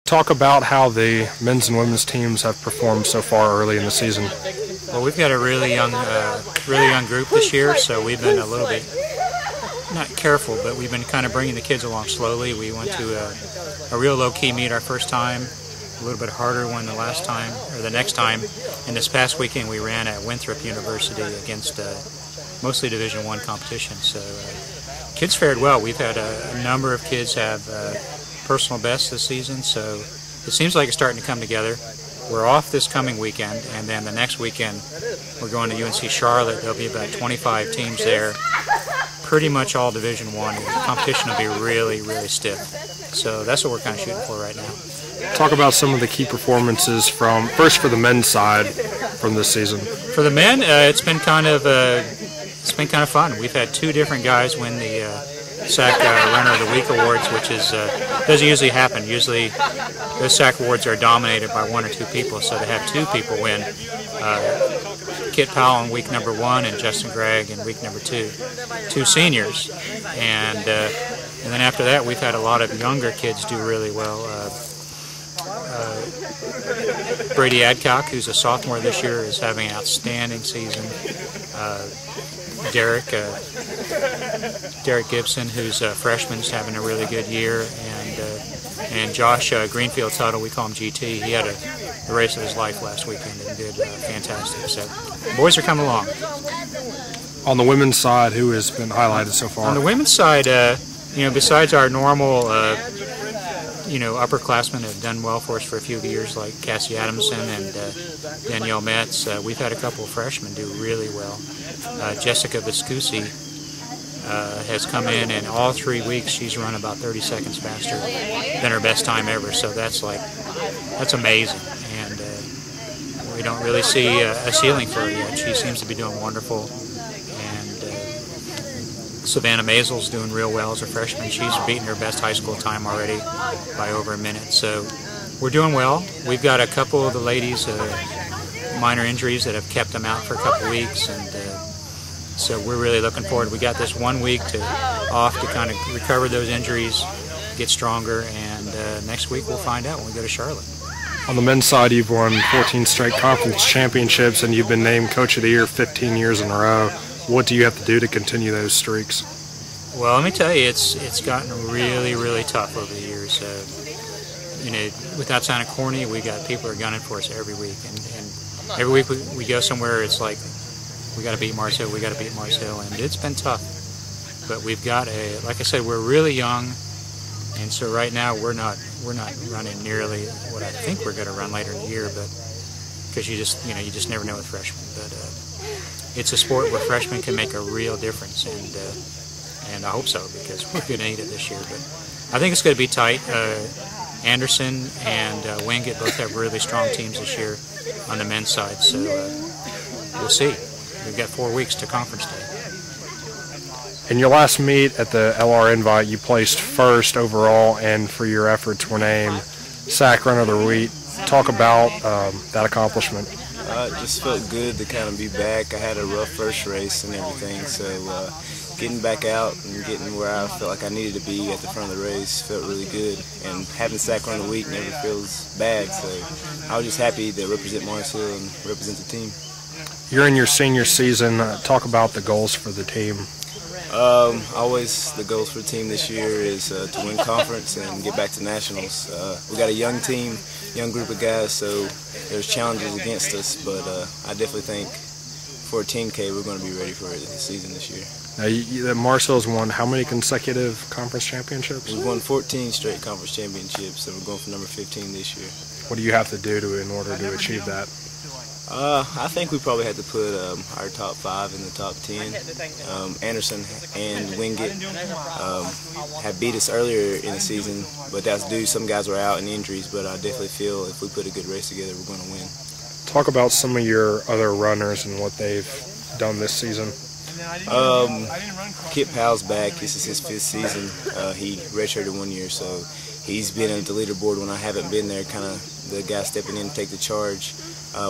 Talk about how the men's and women's teams have performed so far early in the season. Well, we've got a really young group this year, so we've been a little bit, not careful, but we've been kind of bringing the kids along slowly. We went to a real low-key meet our first time, a little bit harder one the last time, or the next time. And this past weekend we ran at Winthrop University against mostly Division I competition. So kids fared well. We've had a number of kids have personal bests this season, so it seems like it's starting to come together. We're off this coming weekend, and then the next weekend we're going to UNC Charlotte. There'll be about 25 teams there, pretty much all Division I. The competition will be really, really stiff. So that's what we're kind of shooting for right now. Talk about some of the key performances first for the men's side from this season. For the men, it's been kind of fun. We've had two different guys win the SAC Runner of the Week awards, which doesn't usually happen. Usually those SAC awards are dominated by one or two people, so to have two people win, Kit Powell in week number 1 and Justin Gragg in week number 2, two seniors, and then after that we've had a lot of younger kids do really well. Brady Adcock, who's a sophomore this year, is having an outstanding season. Derek Gibson, who's a freshman, is having a really good year, and Josh Greenfield Tuttle, we call him GT. He had the race of his life last weekend and did fantastic. So the boys are coming along. On the women's side, who has been highlighted so far? On the women's side, besides our normal, upperclassmen have done well for us for a few years, like Cassie Adamson and Danielle Metz. We've had a couple of freshmen do really well. Jessica Viscusi has come in, and all 3 weeks she's run about 30 seconds faster than her best time ever. So that's amazing, and we don't really see a ceiling for her yet. She seems to be doing wonderful. Savannah Mazel's doing real well as a freshman. She's beaten her best high school time already by over a minute. So we're doing well. We've got a couple of the ladies minor injuries that have kept them out for a couple weeks, and so we're really looking forward. We got this 1 week off to kind of recover those injuries, get stronger, and next week we'll find out when we go to Charlotte. On the men's side, you've won 14 straight conference championships, and you've been named Coach of the Year 15 years in a row. What do you have to do to continue those streaks? Well, let me tell you, it's gotten really, really tough over the years. Without sounding corny, we got people who are gunning for us every week, and every week we go somewhere, it's like we got to beat Mars Hill, and it's been tough. But we've got like I said, we're really young, and so right now we're not running nearly what I think we're going to run later in the year, but because you just never know with freshmen. But it's a sport where freshmen can make a real difference, and I hope so, because we're going to need it this year. But I think it's going to be tight. Anderson and Wingate both have really strong teams this year on the men's side, so we'll see. We've got 4 weeks to conference day. In your last meet at the LR Invite, you placed first overall, and for your efforts were named SAC Runner of the Week. Talk about that accomplishment. It just felt good to kind of be back. I had a rough first race and everything, so getting back out and getting where I felt like I needed to be at the front of the race felt really good. And having SAC Run of the Week never feels bad, so I was just happy to represent Mars Hill and represent the team. You're in your senior season. Talk about the goals for the team. Always the goals for the team this year is to win conference and get back to nationals. We got a young team, young group of guys, so there's challenges against us, but I definitely think for a Team K we're going to be ready for the season this year. Now, Mars Hill's won how many consecutive conference championships? We've won 14 straight conference championships, and we're going for number 15 this year. What do you have to do in order to achieve that? I think we probably had to put our top 5 in the top 10. Anderson and Wingate have beat us earlier in the season, but that's due. Some guys were out in injuries, but I definitely feel if we put a good race together, we're going to win. Talk about some of your other runners and what they've done this season. Kit Powell's back. This is his 5th season. He redshirted 1 year, so he's been at the leaderboard when I haven't been there, kind of the guy stepping in to take the charge.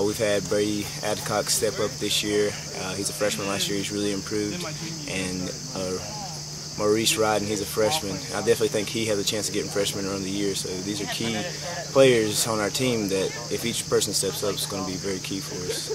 We've had Brady Adcock step up this year. He's a freshman last year. He's really improved. And Maurice Ryden, he's a freshman. I definitely think he has a chance of getting freshman around the year. So these are key players on our team that if each person steps up, it's going to be very key for us.